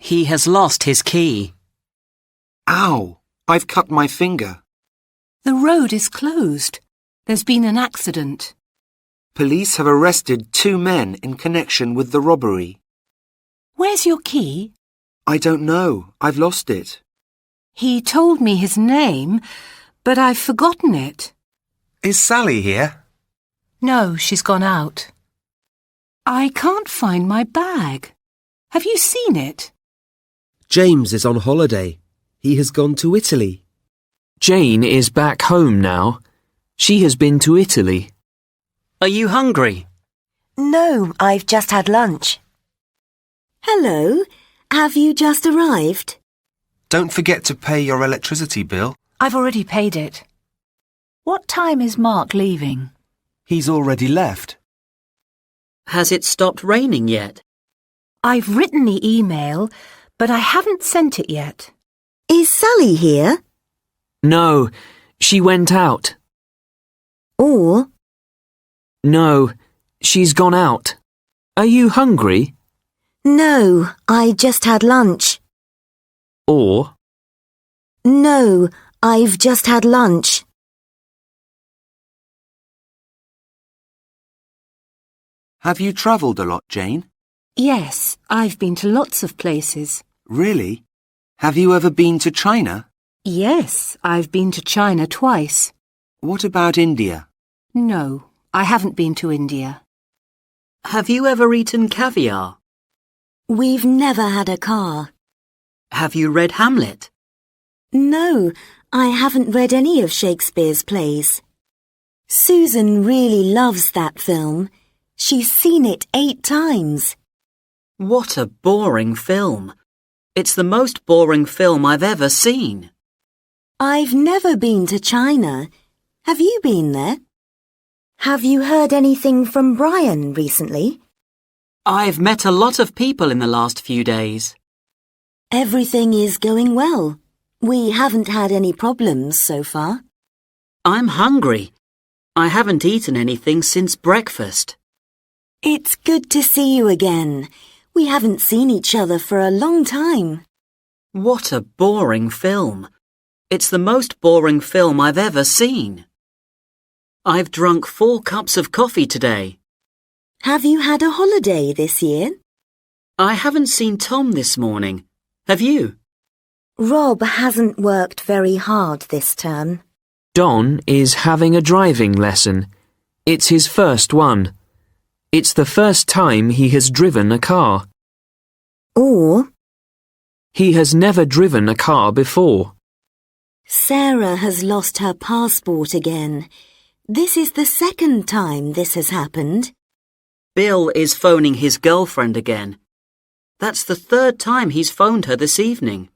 He has lost his key. Ow! I've cut my finger. The road is closed. There's been an accident. Police have arrested 2 men in connection with the robbery. Where's your key? I don't know. I've lost it. He told me his name, but I've forgotten it. Is Sally here? No, she's gone out. I can't find my bag. Have you seen it? James is on holiday. He has gone to Italy. Jane is back home now. She has been to Italy. Are you hungry? No, I've just had lunch. Hello, have you just arrived? Don't forget to pay your electricity bill. I've already paid it. What time is Mark leaving? He's already left. Has it stopped raining yet? I've written the email, but I haven't sent it yet. Is Sally here? No, she went out. Or, No, she's gone out. Are you hungry? no, I just had lunch. Or, No, I've just had lunch. Have you travelled a lot, Jane? Yes, I've been to lots of places. Really? Have you ever been to China? Yes, I've been to China twice. What about India? No, I haven't been to India. Have you ever eaten caviar? We've never had a car. Have you read Hamlet? No, I haven't read any of Shakespeare's plays. Susan really loves that film. She's seen it 8 times. What a boring film. It's the most boring film I've ever seen. I've never been to China. Have you been there? Have you heard anything from Brian recently? I've met a lot of people in the last few days. Everything is going well. We haven't had any problems so far. I'm hungry. I haven't eaten anything since breakfast. It's good to see you again. We haven't seen each other for a long time. What a boring film. It's the most boring film I've ever seen. I've drunk 4 cups of coffee today. Have you had a holiday this year? I haven't seen Tom this morning. Have you? Rob hasn't worked very hard this term. Don is having a driving lesson. It's his first one. It's the first time he has driven a car. Or, He has never driven a car before. Sarah has lost her passport again. This is the second time this has happened. Bill is phoning his girlfriend again. That's the 3rd time he's phoned her this evening.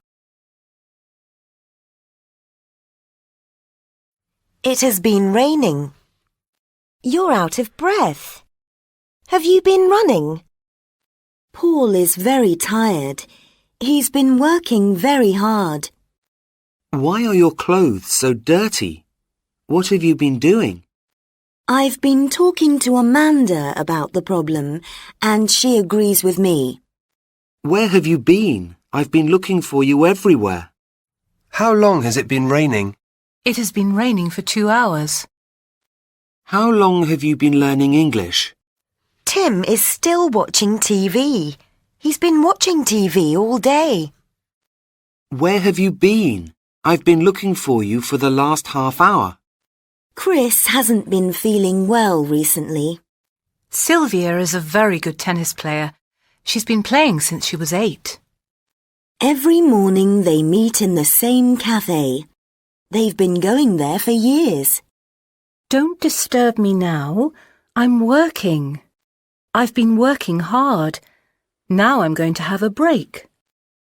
It has been raining. You're out of breath. Have you been running? Paul is very tired. He's been working very hard. Why are your clothes so dirty? What have you been doing? I've been talking to Amanda about the problem, and she agrees with me. Where have you been? I've been looking for you everywhere. How long has it been raining? It has been raining for 2 hours. How long have you been learning English? Tim is still watching TV. He's been watching TV all day. Where have you been? I've been looking for you for the last half hour. Chris hasn't been feeling well recently. Sylvia is a very good tennis player. She's been playing since she was 8. Every morning they meet in the same cafe. They've been going there for years. Don't disturb me now. I'm working. I've been working hard. Now I'm going to have a break.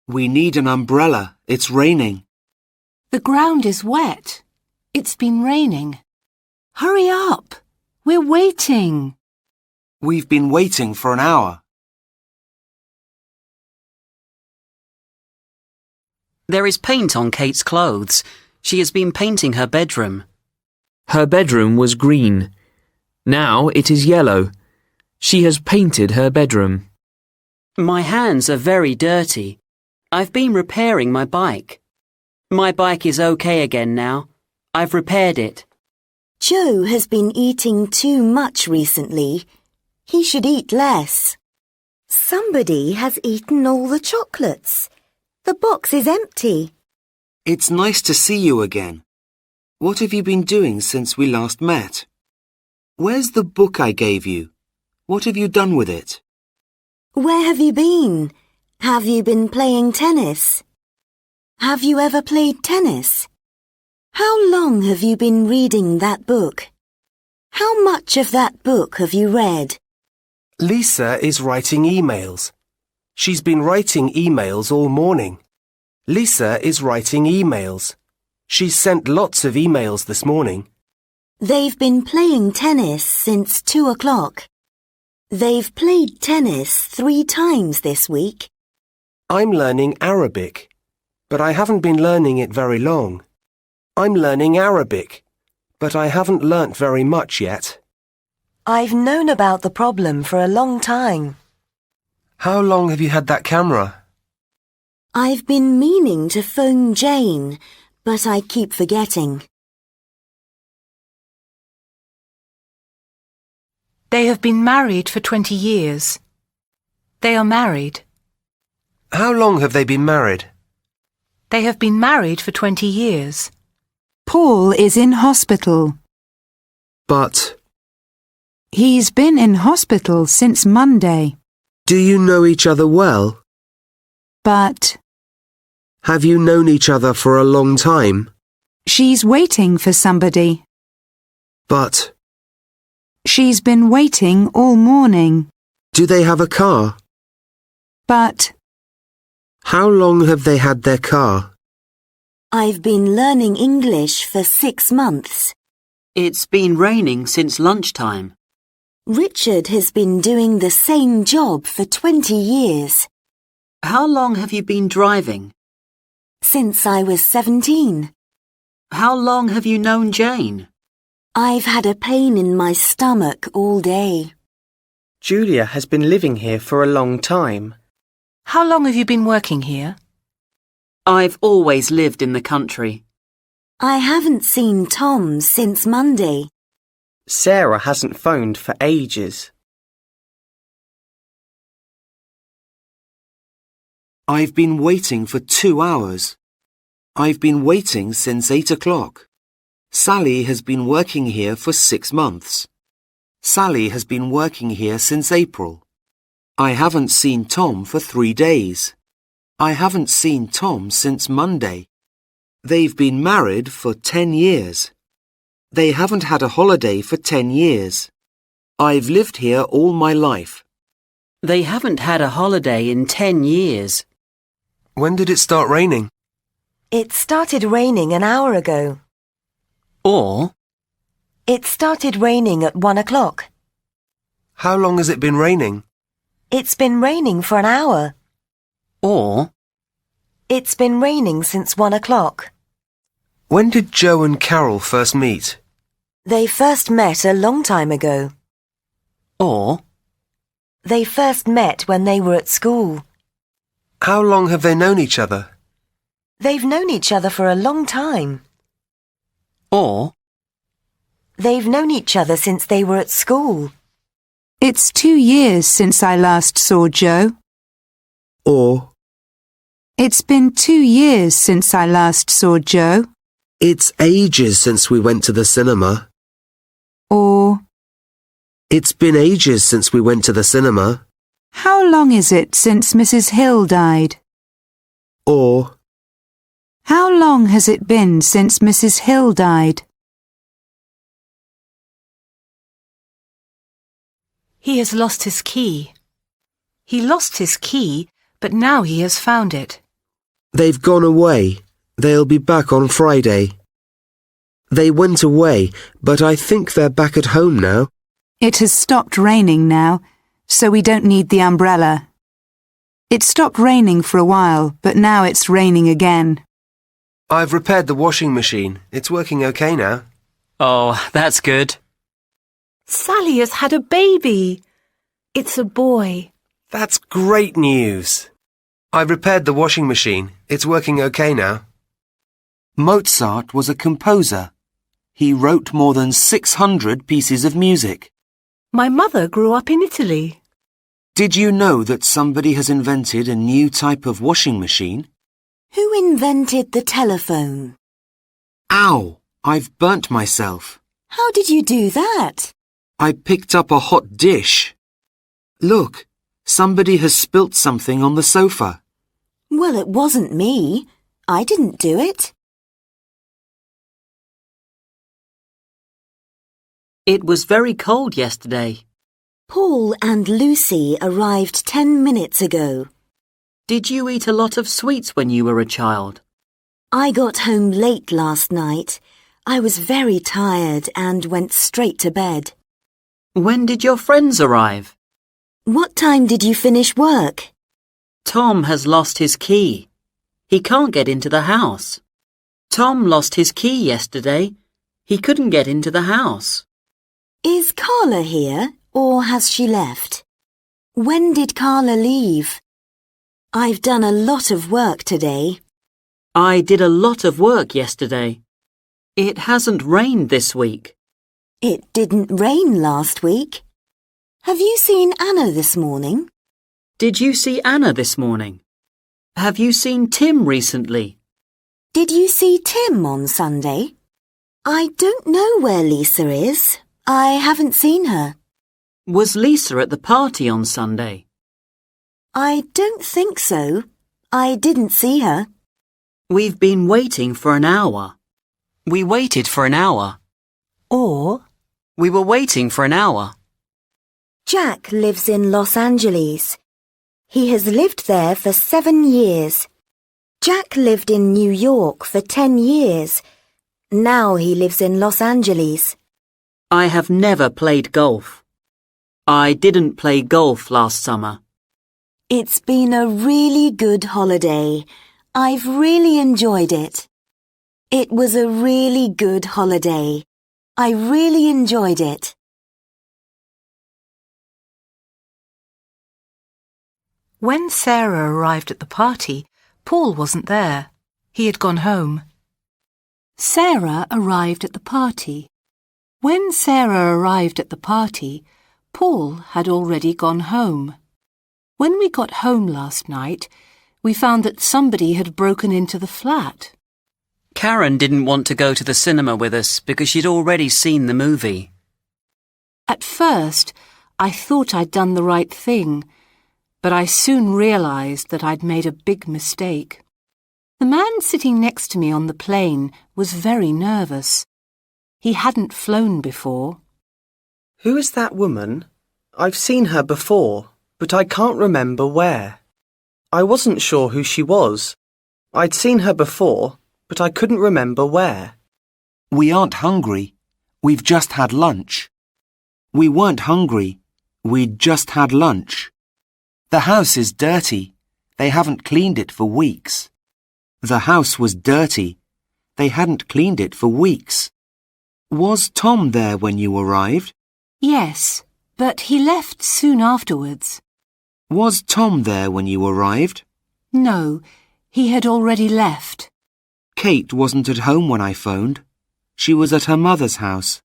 We need an umbrella. It's raining. The ground is wet. It's been raining. Hurry up. We're waiting. We've been waiting for an hour. There is paint on Kate's clothes. She has been painting her bedroom. Her bedroom was green. Now it is yellow. She has painted her bedroom. My hands are very dirty. I've been repairing my bike. My bike is okay again now. I've repaired it. Joe has been eating too much recently. He should eat less. Somebody has eaten all the chocolates. The box is empty. It's nice to see you again. What have you been doing since we last met? Where's the book I gave you? What have you done with it? Where have you been? Have you been playing tennis? Have you ever played tennis? How long have you been reading that book? How much of that book have you read? Lisa is writing emails. She's been writing emails all morning. Lisa is writing emails. She's sent lots of emails this morning. They've been playing tennis since 2 o'clock. They've played tennis 3 times this week. I'm learning Arabic, but I haven't been learning it very long. I'm learning Arabic, but I haven't learnt very much yet. I've known about the problem for a long time. How long have you had that camera? I've been meaning to phone Jane, but I keep forgetting. They have been married for 20 years. They are married. How long have they been married? They have been married for 20 years. Paul is in hospital. But, He's been in hospital since Monday. do you know each other well? But Have you known each other for a long time? she's waiting for somebody. But, She's been waiting all morning. do they have a car? But How long have they had their car? I've been learning English for 6 months. It's been raining since lunchtime. Richard has been doing the same job for 20 years. How long have you been driving? Since I was 17. How long have you known Jane? I've had a pain in my stomach all day. Julia has been living here for a long time. How long have you been working here? I've always lived in the country. I haven't seen Tom since Monday. Sarah hasn't phoned for ages. I've been waiting for 2 hours. I've been waiting since 8 o'clock. Sally has been working here for 6 months. Sally has been working here since April. I haven't seen Tom for 3 days. I haven't seen Tom since Monday. They've been married for 10 years. They haven't had a holiday for 10 years. I've lived here all my life. They haven't had a holiday in 10 years. When did it start raining? It started raining an hour ago. Or, It started raining at 1 o'clock. How long has it been raining? It's been raining for an hour. or, It's been raining since 1 o'clock. When did Joe and Carol first meet? They first met a long time ago. or, They first met when they were at school. How long have they known each other? They've known each other for a long time. or, They've known each other since they were at school. It's 2 years since I last saw Joe. Or, It's been 2 years since I last saw Joe. it's ages since we went to the cinema. Or It's been ages since we went to the cinema. how long is it since Mrs. Hill died? Or, How long has it been since Mrs. Hill died? He has lost his key. He lost his key, but now he has found it. they've gone away. They'll be back on Friday. They went away, but I think they're back at home now. It has stopped raining now, so we don't need the umbrella. It stopped raining for a while, but now it's raining again. I've repaired the washing machine. It's working okay now. oh, that's good. Sally has had a baby. It's a boy. That's great news. I've repaired the washing machine. It's working okay now. Mozart was a composer. He wrote more than 600 pieces of music. My mother grew up in Italy. Did you know that somebody has invented a new type of washing machine? Who invented the telephone? Ow! I've burnt myself. How did you do that? I picked up a hot dish. Look, somebody has spilt something on the sofa. Well, it wasn't me. I didn't do it. It was very cold yesterday. Paul and Lucy arrived 10 minutes ago. Did you eat a lot of sweets when you were a child? I got home late last night. I was very tired and went straight to bed. When did your friends arrive? What time did you finish work? Tom has lost his key. He can't get into the house. Tom lost his key yesterday. He couldn't get into the house. Is Carla here, or has she left? When did Carla leave? I've done a lot of work today. I did a lot of work yesterday. It hasn't rained this week. It didn't rain last week. Have you seen Anna this morning? Did you see Anna this morning? Have you seen Tim recently? Did you see Tim on Sunday? I don't know where Lisa is. I haven't seen her. Was Lisa at the party on Sunday? I don't think so. I didn't see her. We've been waiting for an hour. We waited for an hour. Or, We were waiting for an hour. Jack lives in Los Angeles. He has lived there for 7 years. Jack lived in New York for 10 years. Now he lives in Los Angeles. I have never played golf. I didn't play golf last summer. It's been a really good holiday. I've really enjoyed it. It was a really good holiday. I really enjoyed it. when Sarah arrived at the party, Paul wasn't there. He had gone home. Sarah arrived at the party. When Sarah arrived at the party, Paul had already gone home. When we got home last night, we found that somebody had broken into the flat. Karen didn't want to go to the cinema with us because she'd already seen the movie. At first, I thought I'd done the right thing, but I soon realised that I'd made a big mistake. The man sitting next to me on the plane was very nervous. He hadn't flown before. Who is that woman? I've seen her before, but I can't remember where. I wasn't sure who she was. I'd seen her before, but I couldn't remember where. We aren't hungry. We've just had lunch. We weren't hungry. We'd just had lunch. The house is dirty. They haven't cleaned it for weeks. The house was dirty. They hadn't cleaned it for weeks. Was Tom there when you arrived? Yes, but he left soon afterwards. Was Tom there when you arrived? No, he had already left. Kate wasn't at home when I phoned. She was at her mother's house.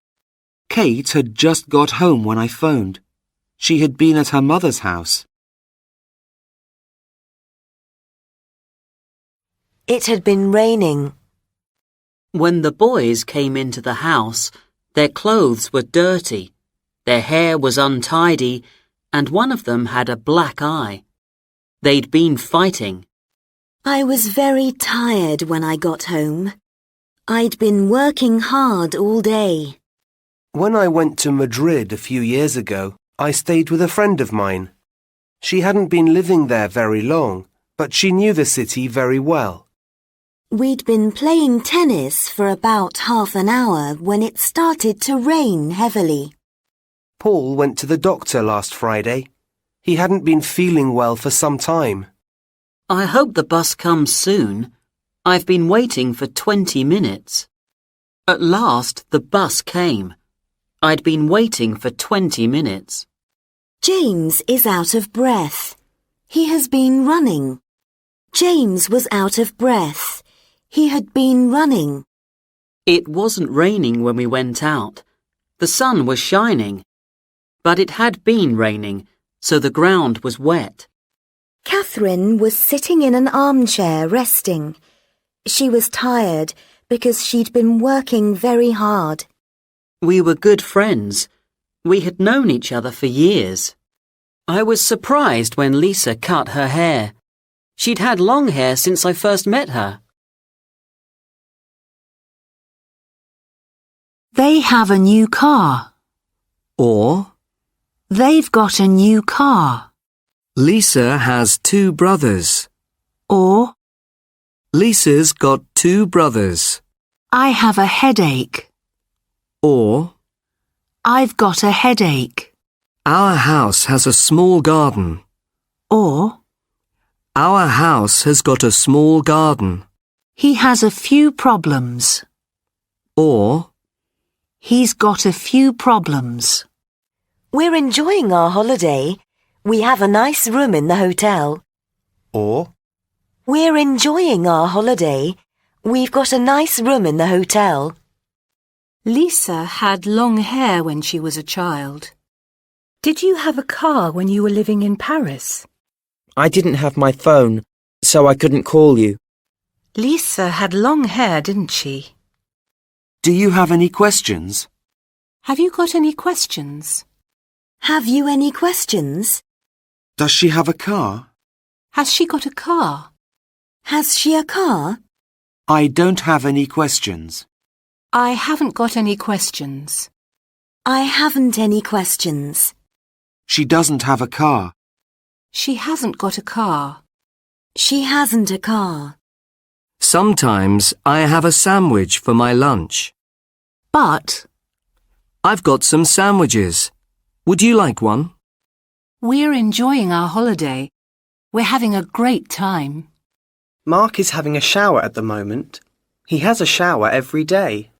Kate had just got home when I phoned. She had been at her mother's house. It had been raining. When the boys came into the house, their clothes were dirty, their hair was untidy, and one of them had a black eye. They'd been fighting. I was very tired when I got home. I'd been working hard all day. When I went to Madrid a few years ago, I stayed with a friend of mine. She hadn't been living there very long, but she knew the city very well. We'd been playing tennis for about half an hour when it started to rain heavily. Paul went to the doctor last Friday. He hadn't been feeling well for some time. I hope the bus comes soon. I've been waiting for 20 minutes. At last, the bus came. I'd been waiting for 20 minutes. James is out of breath. He has been running. James was out of breath. He had been running. It wasn't raining when we went out. The sun was shining. But it had been raining, so the ground was wet. Catherine was sitting in an armchair resting. She was tired because she'd been working very hard. We were good friends. We had known each other for years. I was surprised when Lisa cut her hair. She'd had long hair since I first met her. They have a new car. Or, They've got a new car. Lisa has 2 brothers. Or, Lisa's got 2 brothers. I have a headache. Or, I've got a headache. our house has a small garden. Or, Our house has got a small garden. he has a few problems. Or, He's got a few problems. We're enjoying our holiday. We have a nice room in the hotel. Or, We're enjoying our holiday. We've got a nice room in the hotel. Lisa had long hair when she was a child. Did you have a car when you were living in Paris? I didn't have my phone, so I couldn't call you. Lisa had long hair, didn't she? Do you have any questions? Have you got any questions? Have you any questions? Does she have a car? Has she got a car? Has she a car? I don't have any questions. I haven't got any questions. I haven't any questions. She doesn't have a car. She hasn't got a car. She hasn't a car. sometimes I have a sandwich for my lunch. But I've got some sandwiches. Would you like one? we're enjoying our holiday. We're having a great time. Mark is having a shower at the moment. He has a shower every day.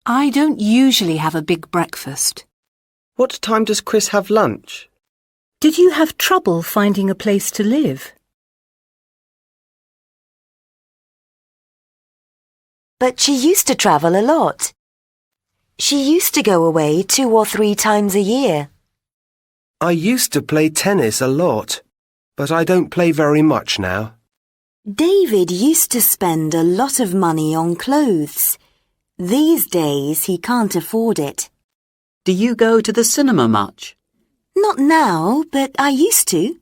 I don't usually have a big breakfast. What time does Chris have lunch? Did you have trouble finding a place to live? But she used to travel a lot. She used to go away 2 or 3 times a year. I used to play tennis a lot, but I don't play very much now. David used to spend a lot of money on clothes. These days he can't afford it. Do you go to the cinema much? Not now, but I used to.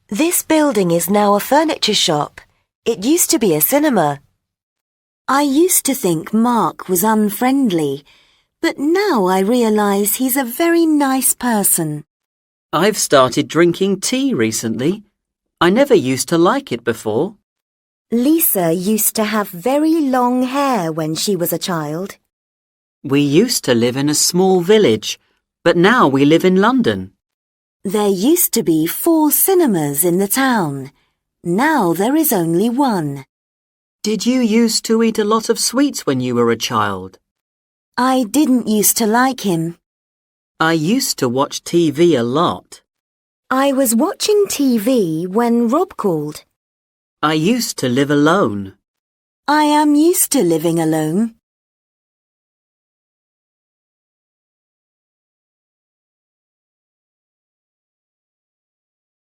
This building is now a furniture shop. It used to be a cinema. I used to think Mark was unfriendly, but now I realise he's a very nice person. I've started drinking tea recently. I never used to like it before. Lisa used to have very long hair when she was a child. We used to live in a small village, but now we live in London. There used to be 4 cinemas in the town. Now there is only 1. Did you used to eat a lot of sweets when you were a child? I didn't used to like him. I used to watch TV a lot. I was watching TV when Rob called. I used to live alone. I am used to living alone.